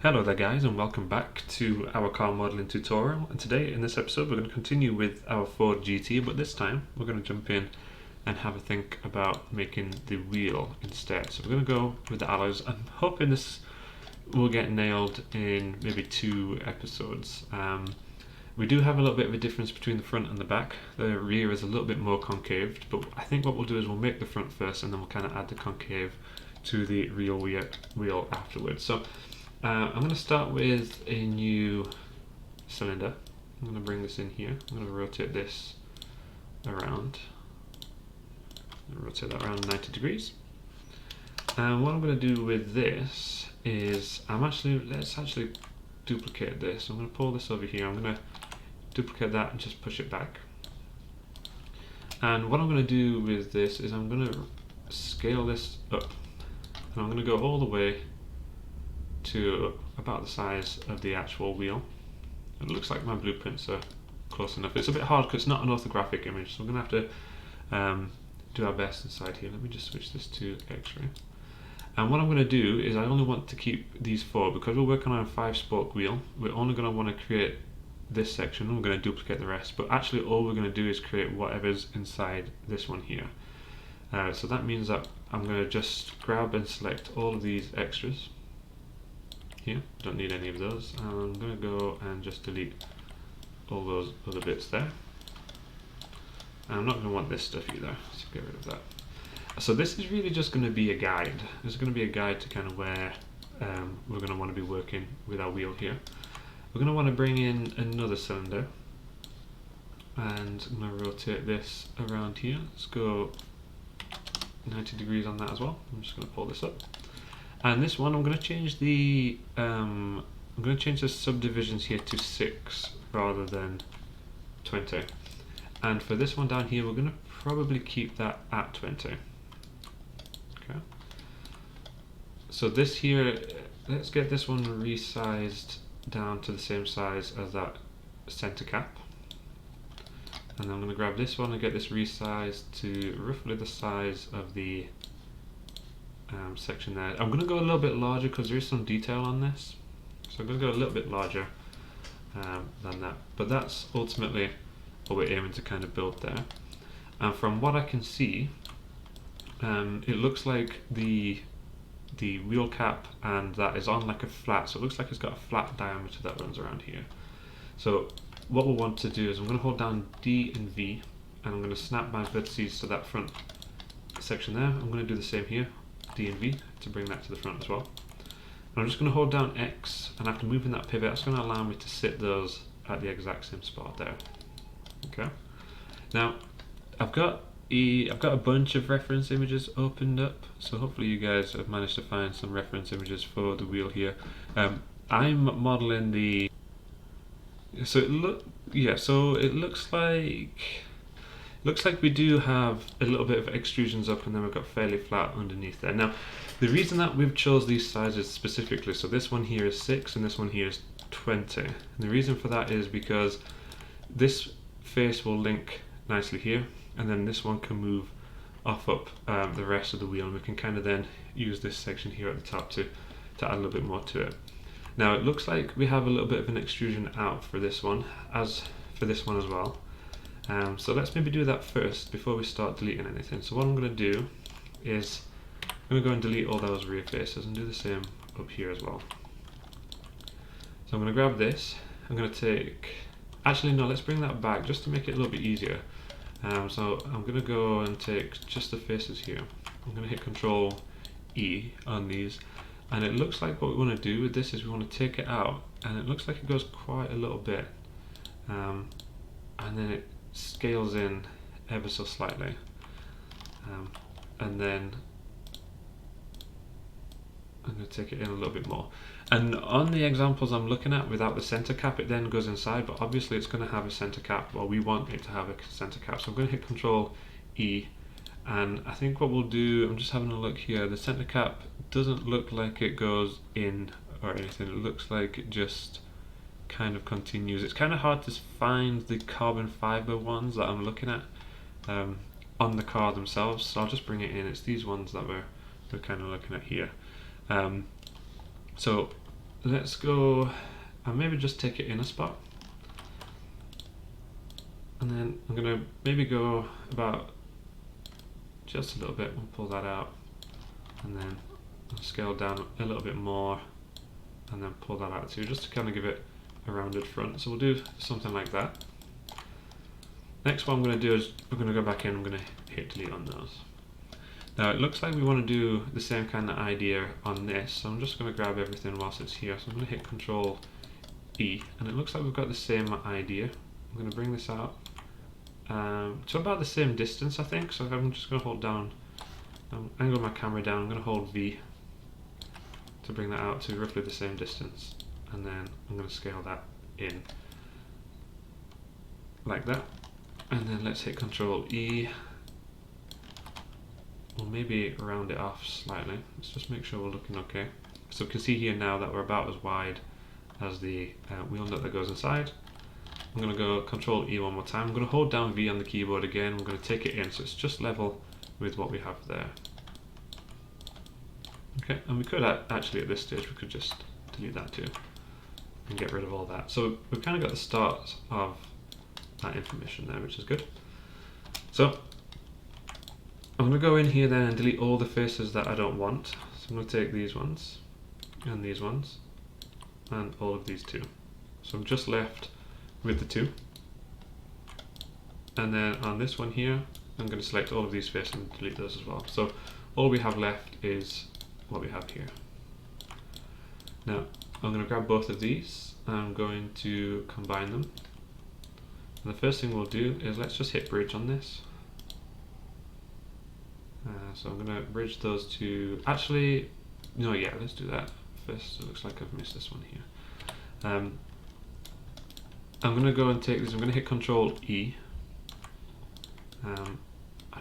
Hello there guys, and welcome back to our car modelling tutorial. And today in this episode we're going to continue with our Ford GT, but this time we're going to jump in and have a think about making the wheel instead. So we're going to go with the alloys. I'm hoping this will get nailed in maybe 2 episodes. We do have a little bit of a difference between the front and the back. The rear is a little bit more concaved, but I think what we'll do is we'll make the front first and then we'll kind of add the concave to the real wheel afterwards. So I'm going to start with a new cylinder. I'm going to bring this in here. I'm going to rotate this around. Rotate that around 90 degrees. And what I'm going to do with this is let's actually duplicate this. I'm going to pull this over here. I'm going to duplicate that and just push it back. And what I'm going to do with this is I'm going to scale this up. And I'm going to go all the way to about the size of the actual wheel. It looks like my blueprints are close enough. It's a bit hard because it's not an orthographic image, so we're going to have to do our best inside here. Let me just switch this to X-ray. And what I'm going to do is I only want to keep these 4 because we're working on a 5-spoke wheel. We're only going to want to create this section and we're going to duplicate the rest, but actually all we're going to do is create whatever's inside this one here. So that means that I'm going to just grab and select all of these extras here. Don't need any of those. I'm going to go and just delete all those other bits there. And I'm not going to want this stuff either, so get rid of that. So this is really just going to be a guide. This is going to be a guide to kind of where we're going to want to be working with our wheel here. We're going to want to bring in another cylinder, and I'm going to rotate this around here. Let's go 90 degrees on that as well. I'm just going to pull this up. And this one, I'm going to change the subdivisions here to 6 rather than 20. And for this one down here, we're going to probably keep that at 20. Okay. So this here, let's get this one resized down to the same size as that center cap. And I'm going to grab this one and get this resized to roughly the size of the section there. I'm going to go a little bit larger because there is some detail on this, so I'm going to go a little bit larger than that, but that's ultimately what we're aiming to kind of build there. And from what I can see, it looks like the wheel cap and that is on like a flat, so it looks like it's got a flat diameter that runs around here. So what we'll want to do is I'm going to hold down D and V and I'm going to snap my vertices to that front section there. I'm going to do the same here, D and V, to bring that to the front as well. And I'm just going to hold down X, and after moving that pivot, that's going to allow me to sit those at the exact same spot there. Okay. Now, I've got a bunch of reference images opened up, so hopefully you guys have managed to find some reference images for the wheel here. I'm modeling the. So it looks like we do have a little bit of extrusions up and then we've got fairly flat underneath there. Now, the reason that we've chose these sizes specifically, so this one here is 6 and this one here is 20. And the reason for that is because this face will link nicely here and then this one can move off up the rest of the wheel, and we can kind of then use this section here at the top to add a little bit more to it. Now it looks like we have a little bit of an extrusion out for this one, as for this one as well. So let's maybe do that first before we start deleting anything. So what I'm going to do is I'm going to go and delete all those rear faces and do the same up here as well. So I'm going to grab this, I'm going to take, actually no, let's bring that back just to make it a little bit easier. So I'm going to go and take just the faces here. I'm going to hit Control E on these, and it looks like what we want to do with this is we want to take it out, and it looks like it goes quite a little bit, and then it scales in ever so slightly, and then I'm going to take it in a little bit more. And on the examples I'm looking at without the center cap, it then goes inside, but obviously it's going to have a center cap, or we want it to have a center cap. So I'm going to hit Control E, and I think what we'll do, I'm just having a look here, the center cap doesn't look like it goes in or anything. It looks like it just kind of continues. It's kind of hard to find the carbon fiber ones that I'm looking at on the car themselves, so I'll just bring it in. It's these ones that we're kind of looking at here. So let's go and maybe just take it in a spot. And then I'm going to maybe go about just a little bit, we'll pull that out, and then I'll scale down a little bit more, and then pull that out too, just to kind of give it a rounded front. So we'll do something like that. Next, what I'm going to do is we're going to go back in, I'm going to hit delete on those. Now it looks like we want to do the same kind of idea on this, so I'm just going to grab everything whilst it's here. So I'm going to hit Control E, and it looks like we've got the same idea. I'm going to bring this out to about the same distance, I think. So I'm just going to hold down, angle my camera down, I'm going to hold V to bring that out to roughly the same distance, and then I'm going to scale that in like that, and then let's hit Control E. We'll maybe round it off slightly. Let's just make sure we're looking okay. So we can see here now that we're about as wide as the wheel nut that goes inside. I'm going to go Control E one more time. I'm going to hold down V on the keyboard again. We're going to take it in so it's just level with what we have there. Okay, and we could actually at this stage we could just delete that too and get rid of all that. So we've kind of got the start of that information there, which is good. So I'm going to go in here then and delete all the faces that I don't want. So I'm going to take these ones and all of these two. So I'm just left with the two. And then on this one here, I'm going to select all of these faces and delete those as well. So all we have left is what we have here. Now I'm going to grab both of these and I'm going to combine them. And the first thing we'll do is let's just hit bridge on this. So I'm going to bridge those two. Actually, no, yeah, let's do that first. It looks like I've missed this one here. I'm going to go and take this. I'm going to hit Control E. I'm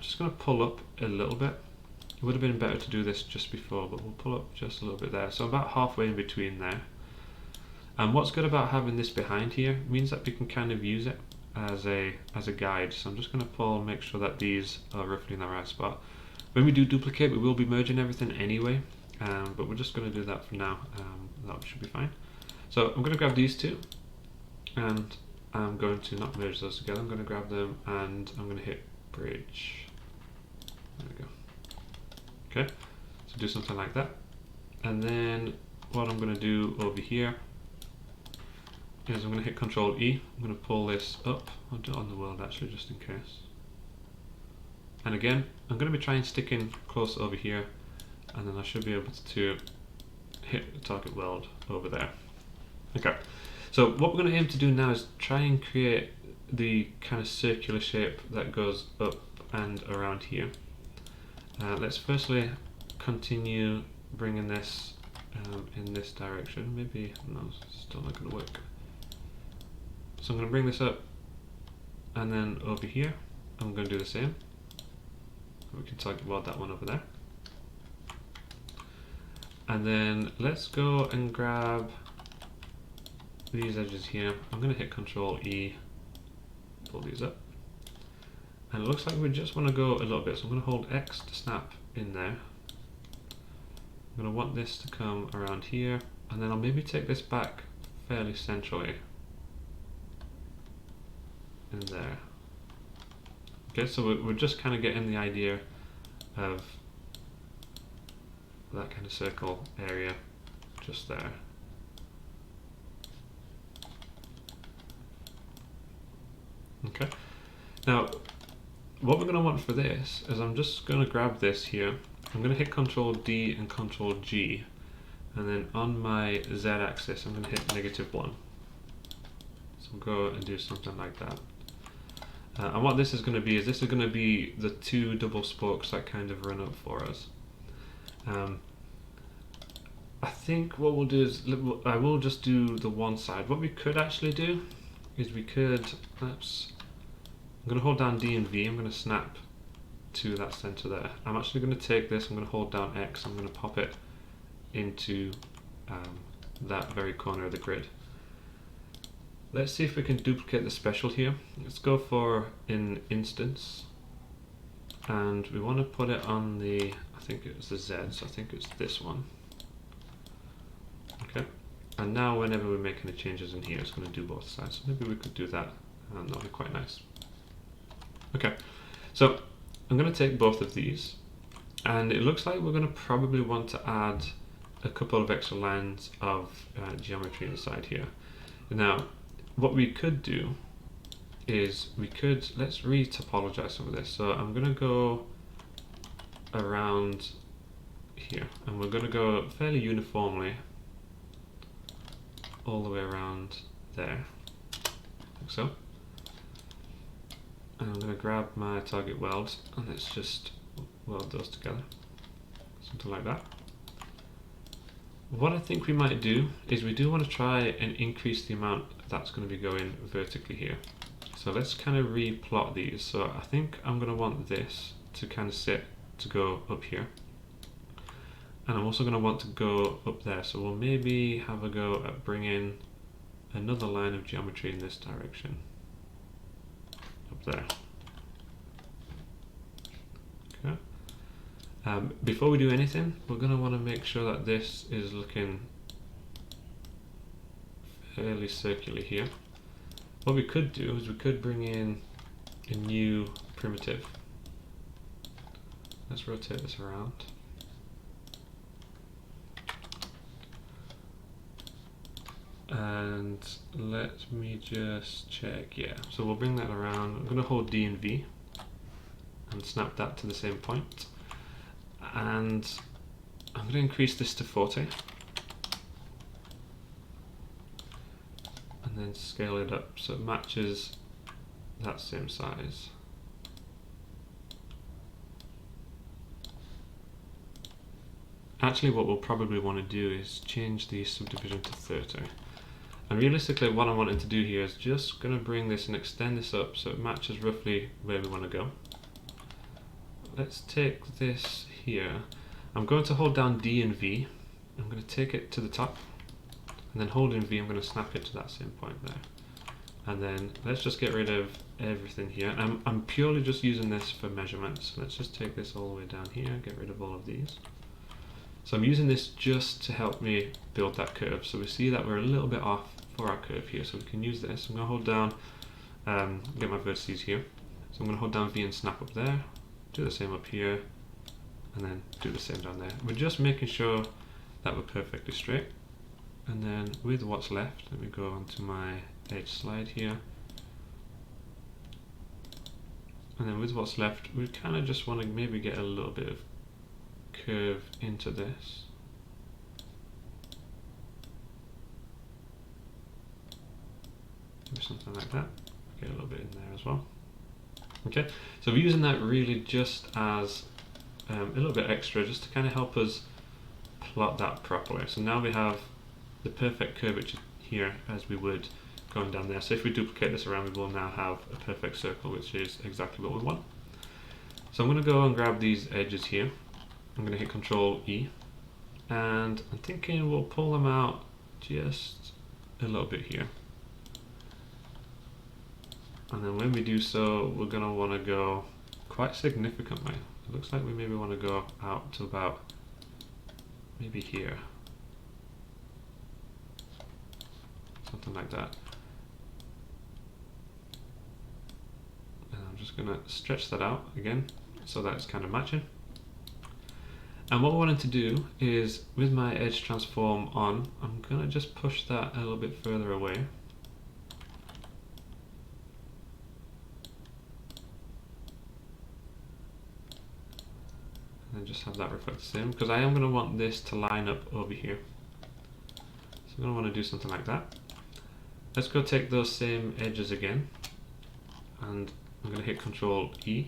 just going to pull up a little bit. It would have been better to do this just before, but we'll pull up just a little bit there. So about halfway in between there. And what's good about having this behind here means that we can kind of use it as a guide. So I'm just going to pull and make sure that these are roughly in the right spot. When we do duplicate, we will be merging everything anyway, but we're just going to do that for now. That should be fine. So I'm going to grab these two, and I'm going to not merge those together. I'm going to grab them and I'm going to hit bridge. There we go. Okay, so do something like that. And then what I'm going to do over here is I'm going to hit Control E. I'm going to pull this up. I'll do it on the world actually, just in case. And again, I'm going to be trying sticking close over here, and then I should be able to hit the target world over there. Okay, so what we're going to aim to do now is try and create the kind of circular shape that goes up and around here. Let's firstly continue bringing this in this direction. Maybe, no, it's still not going to work. So I'm going to bring this up, and then over here, I'm going to do the same. We can talk about that one over there. And then let's go and grab these edges here. I'm going to hit Control E, pull these up. And it looks like we just want to go a little bit, so I'm going to hold X to snap in there. I'm going to want this to come around here, and then I'll maybe take this back fairly centrally in there. Okay, so we're just kind of getting the idea of that kind of circle area just there. Okay, now what we're going to want for this is I'm just going to grab this here. I'm going to hit Control D and Control G, and then on my Z axis I'm going to hit -1. So I'll go and do something like that. And what this is going to be is this is going to be the two double spokes that kind of run up for us. I think what we'll do is I will just do the one side. What we could actually do is we could, perhaps, I'm going to hold down D and V, I'm going to snap to that center there. I'm actually going to take this, I'm going to hold down X, I'm going to pop it into that very corner of the grid. Let's see if we can duplicate the special here. Let's go for an instance, and we want to put it on the, I think it's the Z, so I think it's this one. Okay, And now whenever we make any changes in here, it's going to do both sides. So maybe we could do that, and that'll be quite nice. Okay, so I'm going to take both of these, and it looks like we're going to probably want to add a couple of extra lines of geometry inside here. Now, what we could do is let's re-topologize some of this. So I'm going to go around here, and we're going to go fairly uniformly all the way around there, like so. And I'm going to grab my target welds, and let's just weld those together, something like that. What I think we might do is we do want to try and increase the amount that's going to be going vertically here. So let's kind of replot these. So I think I'm going to want this to kind of to go up here. And I'm also going to want to go up there, so we'll maybe have a go at bringing another line of geometry in this direction, up there. Okay. Before we do anything, we're going to want to make sure that this is looking fairly circular here. What we could do is we could bring in a new primitive. Let's rotate this around. And let me just check, yeah, so we'll bring that around. I'm going to hold D and V and snap that to the same point, and I'm going to increase this to 40 and then scale it up so it matches that same size. Actually, what we'll probably want to do is change the subdivision to 30. And realistically, what I'm wanting to do here is just going to bring this and extend this up so it matches roughly where we want to go. Let's take this here. I'm going to hold down D and V. I'm going to take it to the top, and then holding V, I'm going to snap it to that same point there. And then let's just get rid of everything here. I'm purely just using this for measurements. Let's just take this all the way down here, get rid of all of these. So I'm using this just to help me build that curve. So we see that we're a little bit off for our curve here. So we can use this. I'm going to hold down, get my vertices here. So I'm going to hold down V and snap up there. Do the same up here. And then do the same down there. We're just making sure that we're perfectly straight. And then with what's left, let me go onto my edge slide here. And then with what's left, we kind of just want to maybe get a little bit of curve into this. Maybe something like that. Get a little bit in there as well. Okay, so we're using that really just as a little bit extra, just to kind of help us plot that properly. So now we have the perfect curvature here as we would going down there. So if we duplicate this around, we will now have a perfect circle, which is exactly what we want. So I'm going to go and grab these edges here. I'm going to hit Control E, and I'm thinking we'll pull them out just a little bit here. And then when we do so, we're going to want to go quite significantly. It looks like we maybe want to go out to about maybe here. Something like that. And I'm just going to stretch that out again so that it's kind of matching. And what we're wanting to do is, with my edge transform on, I'm going to just push that a little bit further away. And then just have that reflect the same, because I am going to want this to line up over here. So I'm going to want to do something like that. Let's go take those same edges again, and I'm going to hit Control E.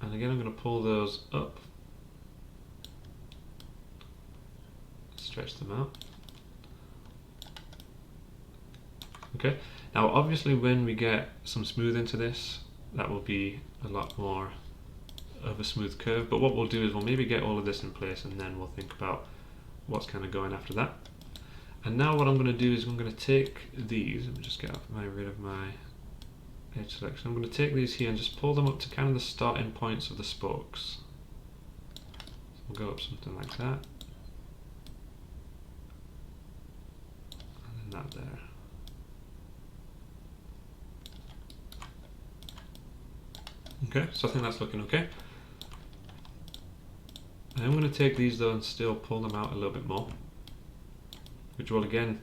And again, I'm going to pull those up, stretch them out. Okay, now obviously when we get some smooth into this, that will be a lot more of a smooth curve, but what we'll do is we'll maybe get all of this in place, and then we'll think about what's kind of going after that. And now what I'm going to do is I'm going to take these, let me just get rid of my edge selection. I'm going to take these here and just pull them up to kind of the starting points of the spokes. So we'll go up something like that. that there. Okay, so I think that's looking okay. I'm going to take these though and still pull them out a little bit more, which will again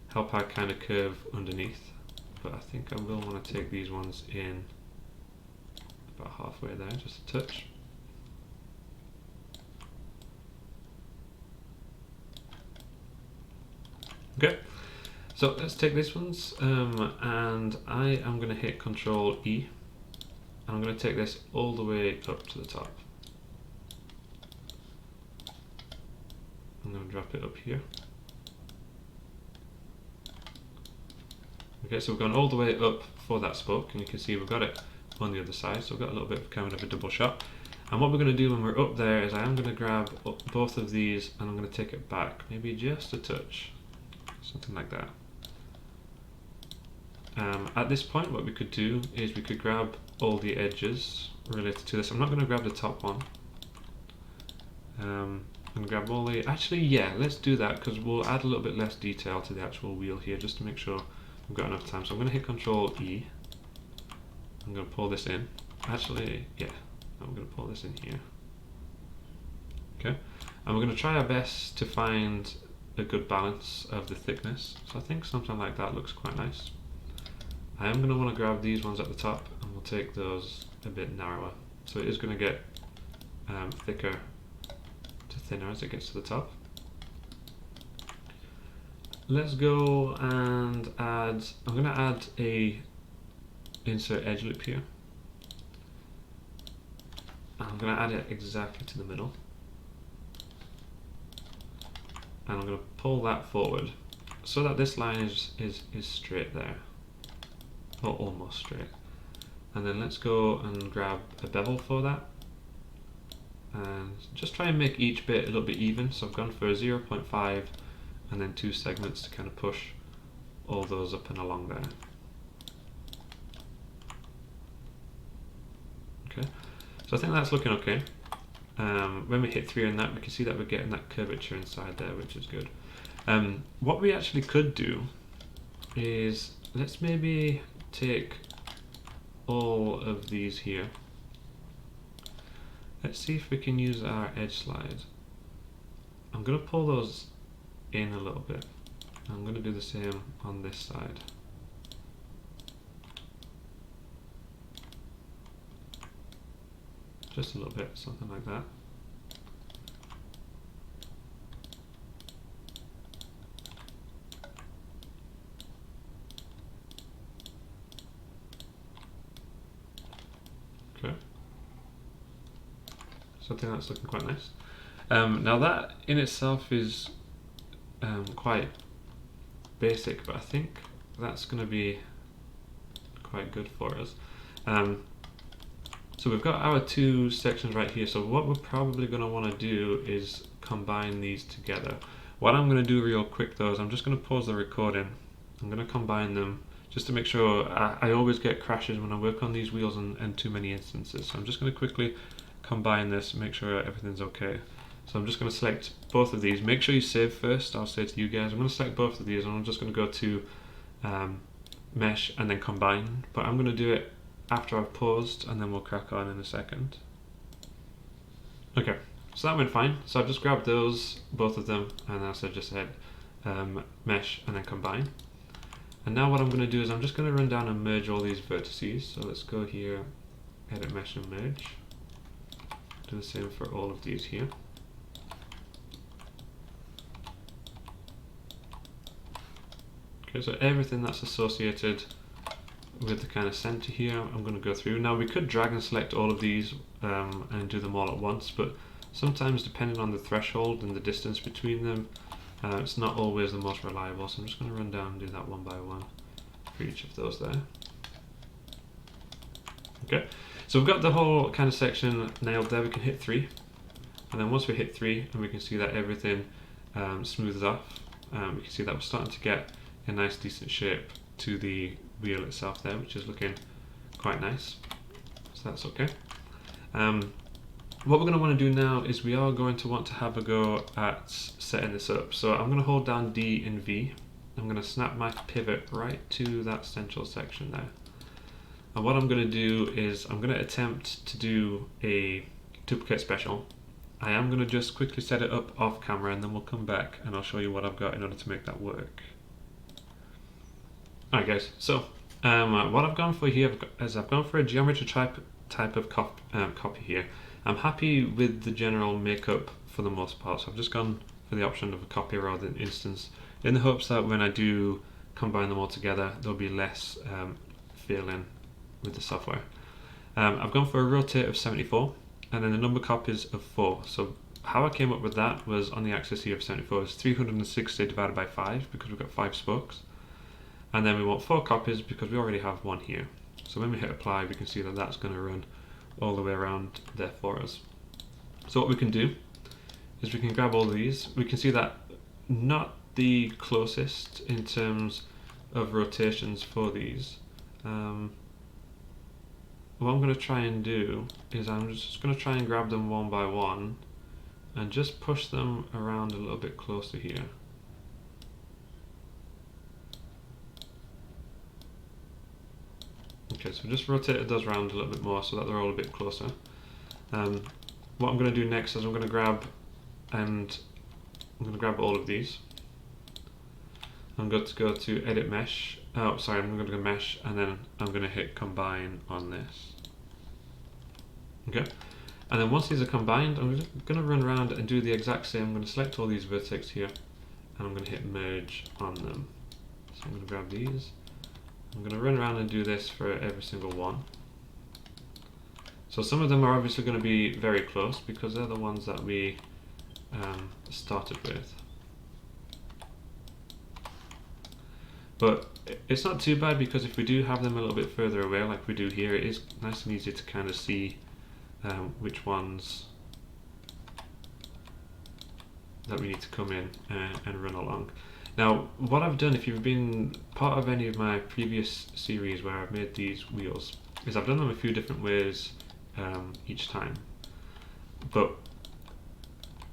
help our kind of curve underneath. But I think I will want to take these ones in about halfway there, just a touch. Okay, so let's take these ones, and I am going to hit Control E, and I'm going to take this all the way up to the top. I'm going to drop it up here. Okay, so we've gone all the way up for that spoke, and you can see we've got it on the other side, so we've got a little bit of kind of a double shot. And what we're going to do when we're up there is I am going to grab both of these and I'm going to take it back, maybe just a touch, something like that. At this point what we could do is we could grab all the edges related to this. I'm not going to grab the top one. I'm going to grab all the, actually yeah, let's do that because we'll add a little bit less detail to the actual wheel here just to make sure we've got enough time. So I'm going to hit Control E. I'm going to pull this in. Actually, yeah, I'm going to pull this in here. Okay, and we're going to try our best to find a good balance of the thickness. So I think something like that looks quite nice. I am going to want to grab these ones at the top and we'll take those a bit narrower. So it is going to get thicker to thinner as it gets to the top. Let's go and add, I'm going to add a insert edge loop here. I'm going to add it exactly to the middle. And I'm going to pull that forward so that this line is straight there. Or almost straight. And then let's go and grab a bevel for that. And just try and make each bit a little bit even. So I've gone for a 0.5 and then 2 segments to kind of push all those up and along there. Okay, so I think that's looking okay. When we hit 3 on that, we can see that we're getting that curvature inside there, which is good. What we actually could do is, let's maybe take all of these here. Let's see if we can use our edge slide. I'm going to pull those in a little bit. I'm going to do the same on this side. Just a little bit, something like that. Okay. So I think that's looking quite nice. Now that in itself is quite basic, but I think that's going to be quite good for us. So we've got our 2 sections right here, so what we're probably going to want to do is combine these together. What I'm going to do real quick though is I'm just going to pause the recording. I'm going to combine them just to make sure. I always get crashes when I work on these wheels and too many instances, so I'm just going to quickly combine this and make sure everything's okay. So I'm just going to select both of these. Make sure you save first. I'll say to you guys, I'm going to select both of these and I'm just going to go to mesh and then combine, but I'm going to do it after I've paused and then we'll crack on in a second. Okay, so that went fine. So I've just grabbed those, both of them, and as I just said, mesh and then combine. And now what I'm going to do is I'm just going to run down and merge all these vertices. So let's go here, edit mesh and merge. Do the same for all of these here. Okay, so everything that's associated with the kind of center here, I'm going to go through. Now we could drag and select all of these and do them all at once, but sometimes depending on the threshold and the distance between them, it's not always the most reliable, so I'm just going to run down and do that one by one for each of those there. Okay, so we've got the whole kind of section nailed there. We can hit 3, and then once we hit 3 and we can see that everything smooths off, we can see that we're starting to get a nice decent shape to the wheel itself there, which is looking quite nice, so that's okay. What we're going to want to do now is we are going to want to have a go at setting this up. So I'm going to hold down D and V I'm going to snap my pivot right to that central section there. And what I'm going to do is I'm going to attempt to do a duplicate special. I am going to just quickly set it up off camera, and then we'll come back and I'll show you what I've got in order to make that work. Alright guys, so what I've gone for here is I've gone for a geometry type of copy here. I'm happy with the general makeup for the most part, so I've just gone for the option of a copy rather than instance, in the hopes that when I do combine them all together there'll be less failing with the software. I've gone for a rotate of 74 and then the number copies of 4. So how I came up with that was on the axis here of 74 is 360 divided by 5 because we've got 5 spokes. And then we want 4 copies because we already have 1 here. So when we hit apply, we can see that that's going to run all the way around there for us. So what we can do is we can grab all of these. We can see that not the closest in terms of rotations for these. What I'm going to try and do is I'm just going to try and grab them one by one and just push them around a little bit closer here. Okay, so just rotate those around a little bit more so that they're all a bit closer. What I'm going to do next is I'm going to grab all of these. I'm going to go to edit mesh. Oh, sorry, I'm going to go mesh and then I'm going to hit combine on this. Okay, and then once these are combined, I'm going to run around and do the exact same. I'm going to select all these vertex here and I'm going to hit merge on them. So I'm going to grab these. I'm going to run around and do this for every single one. So some of them are obviously going to be very close because they're the ones that we started with. But it's not too bad because if we do have them a little bit further away like we do here, it is nice and easy to kind of see which ones that we need to come in and run along. Now what I've done, if you've been part of any of my previous series where I've made these wheels, is I've done them a few different ways each time. But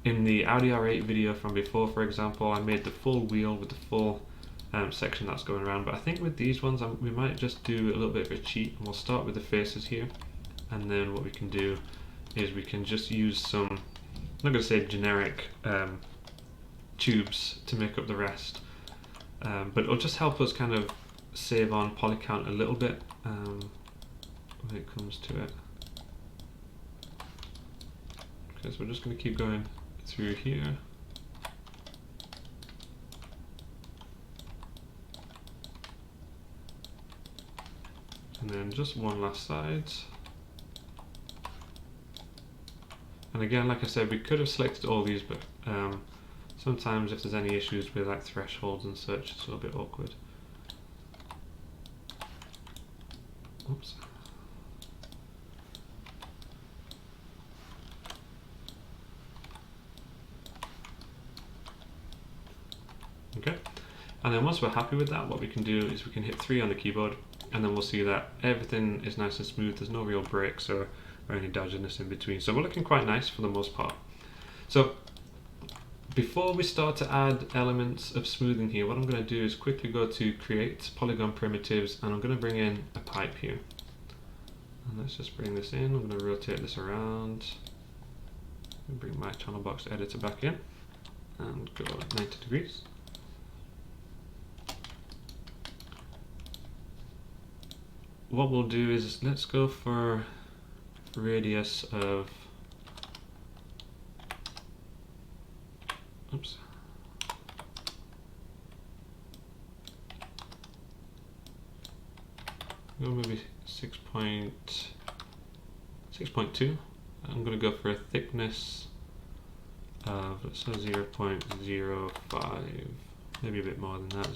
in the Audi R8 video from before, for example, I made the full wheel with the full section that's going around, but I think with these ones we might just do a little bit of a cheat and we'll start with the faces here, and then what we can do is we can just use some, I'm not going to say generic tubes to make up the rest, but it'll just help us kind of save on poly count a little bit when it comes to it. Okay, so we're just going to keep going through here. And then just one last side. And again, like I said, we could have selected all these, but sometimes if there's any issues with like thresholds and such, it's a little bit awkward. Oops. Okay, and then once we're happy with that, what we can do is we can hit 3 on the keyboard, and then we'll see that everything is nice and smooth. There's no real breaks or any dodginess in between, so we're looking quite nice for the most part. So before we start to add elements of smoothing here, what I'm going to do is quickly go to create polygon primitives, and I'm going to bring in a pipe here. And let's just bring this in. I'm going to rotate this around, bring my channel box editor back in and go 90 degrees. What we'll do is let's go for radius of, oops, go maybe 6.2. I'm going to go for a thickness of, let's say 0.05, maybe a bit more than that.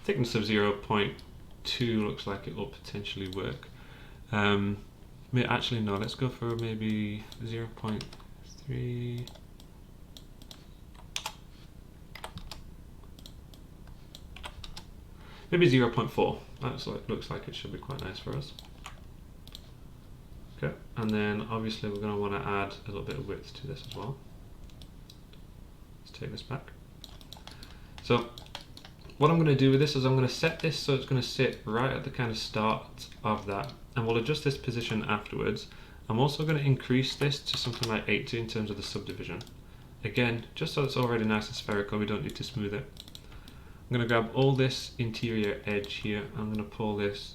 Thickness of 0.2 looks like it will potentially work. Actually no, let's go for maybe 0.3. Maybe 0.4. That's looks like it should be quite nice for us. Okay, and then obviously we're going to want to add a little bit of width to this as well. Let's take this back. So what I'm going to do with this is I'm going to set this so it's going to sit right at the kind of start of that, and we'll adjust this position afterwards. I'm also going to increase this to something like 80 in terms of the subdivision. Again, just so it's already nice and spherical, we don't need to smooth it. I'm going to grab all this interior edge here, I'm going to pull this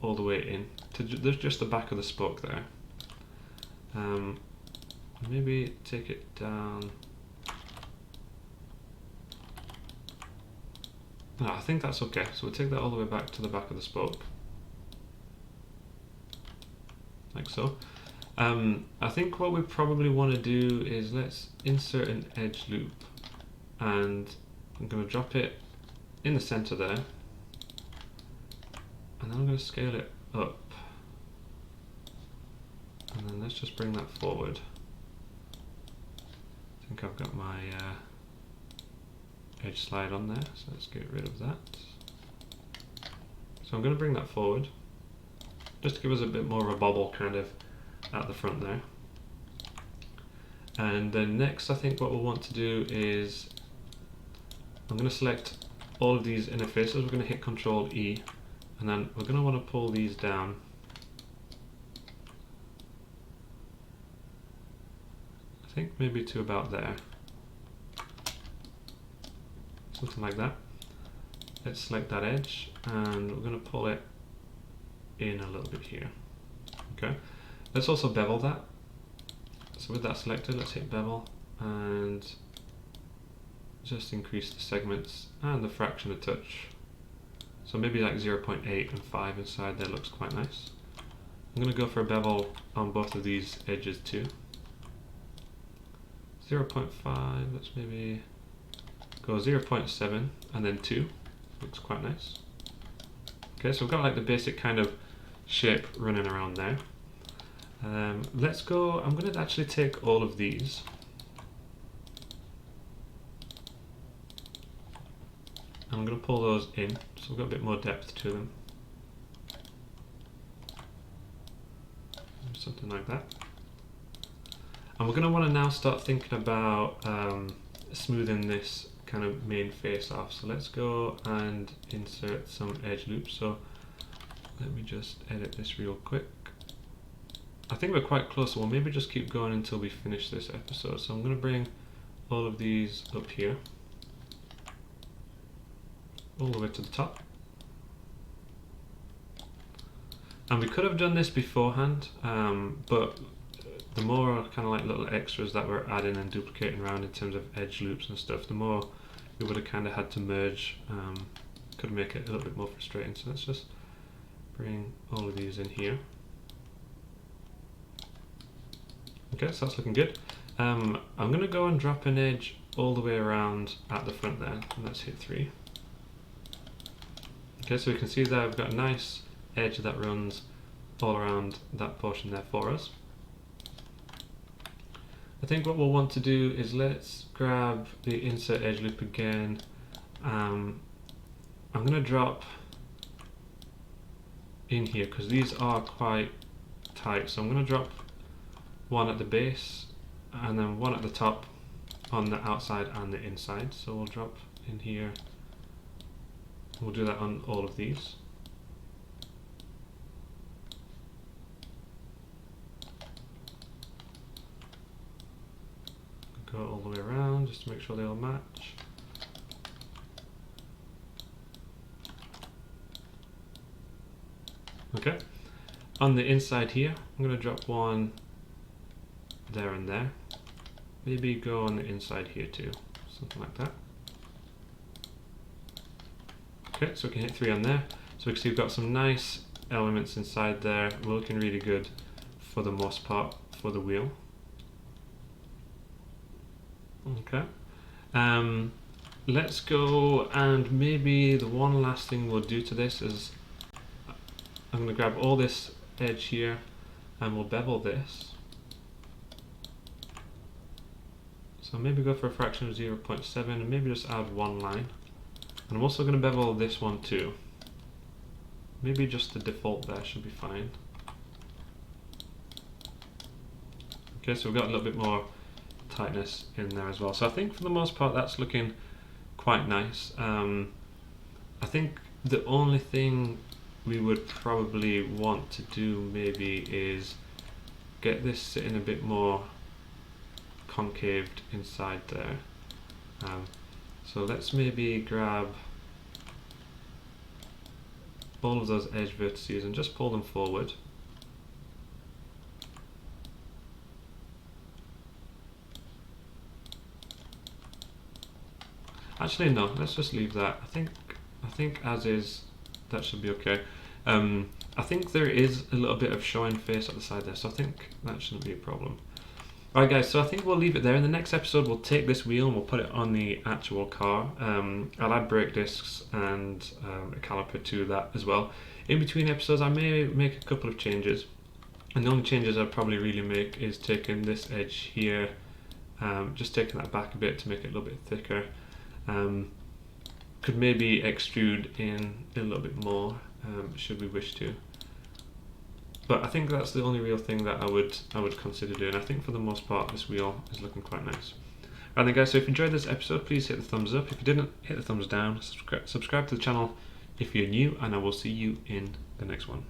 all the way in to just the back of the spoke there. Maybe take it down. No, I think that's okay. So we'll take that all the way back to the back of the spoke. Like so. I think what we probably want to do is let's insert an edge loop, and I'm going to drop it in the center there, and then I'm going to scale it up, and then let's just bring that forward. I think I've got my edge slide on there, so let's get rid of that. So I'm going to bring that forward just to give us a bit more of a bobble kind of at the front there. And then next I think what we'll want to do is I'm going to select all of these inner faces. We're going to hit Ctrl E, and then we're going to want to pull these down. I think maybe to about there. Something like that. Let's select that edge, and we're going to pull it in a little bit here. Okay. Let's also bevel that. So with that selected, let's hit bevel and just increase the segments and the fraction a touch. So maybe like 0.8 and 5 inside there looks quite nice. I'm going to go for a bevel on both of these edges too. 0.5, let's maybe go 0.7 and then 2. Looks quite nice. Okay, so we've got like the basic kind of shape running around there. Let's go, I'm going to actually take all of these and I'm going to pull those in, so we've got a bit more depth to them. Something like that. And we're going to want to now start thinking about smoothing this kind of main face off. So let's go and insert some edge loops. So let me just edit this real quick. I think we're quite close, so we'll maybe just keep going until we finish this episode. So I'm going to bring all of these up here, all the way to the top. And we could have done this beforehand, but the more kind of like little extras that we're adding and duplicating around in terms of edge loops and stuff, the more we would have kind of had to merge. Could make it a little bit more frustrating. So let's just bring all of these in here. Okay, so that's looking good. I'm going to go and drop an edge all the way around at the front there, and let's hit 3. Okay, so we can see there we've got a nice edge that runs all around that portion there for us. I think what we'll want to do is let's grab the insert edge loop again. I'm going to drop in here because these are quite tight, so I'm going to drop one at the base and then one at the top on the outside and the inside. So we'll drop in here. We'll do that on all of these. Go all the way around just to make sure they all match. Okay, on the inside here, I'm going to drop one there and there. Maybe go on the inside here too, something like that. Okay, so we can hit 3 on there. So we can see we've got some nice elements inside there. We're looking really good for the most part for the wheel. Okay, let's go, and maybe the one last thing we'll do to this is I'm going to grab all this edge here and we'll bevel this. So maybe go for a fraction of 0.7 and maybe just add one line. And I'm also going to bevel this one too. Maybe just the default there should be fine. Okay, so we've got a little bit more tightness in there as well. So I think for the most part that's looking quite nice. I think the only thing we would probably want to do maybe is get this sitting a bit more concaved inside there. So let's maybe grab all of those edge vertices and just pull them forward. Actually no, let's just leave that. I think as is, that should be okay. I think there is a little bit of showing face at the side there, so I think that shouldn't be a problem. Alright guys, so I think we'll leave it there. In the next episode we'll take this wheel and we'll put it on the actual car. I'll add brake discs and a caliper to that as well. In between episodes I may make a couple of changes, and the only changes I'll probably really make is taking this edge here, just taking that back a bit to make it a little bit thicker. Could maybe extrude in a little bit more, should we wish to. But I think that's the only real thing that I would consider doing. I think for the most part this wheel is looking quite nice. Alright then guys, so if you enjoyed this episode, please hit the thumbs up. If you didn't, hit the thumbs down. Subscribe to the channel if you're new, and I will see you in the next one.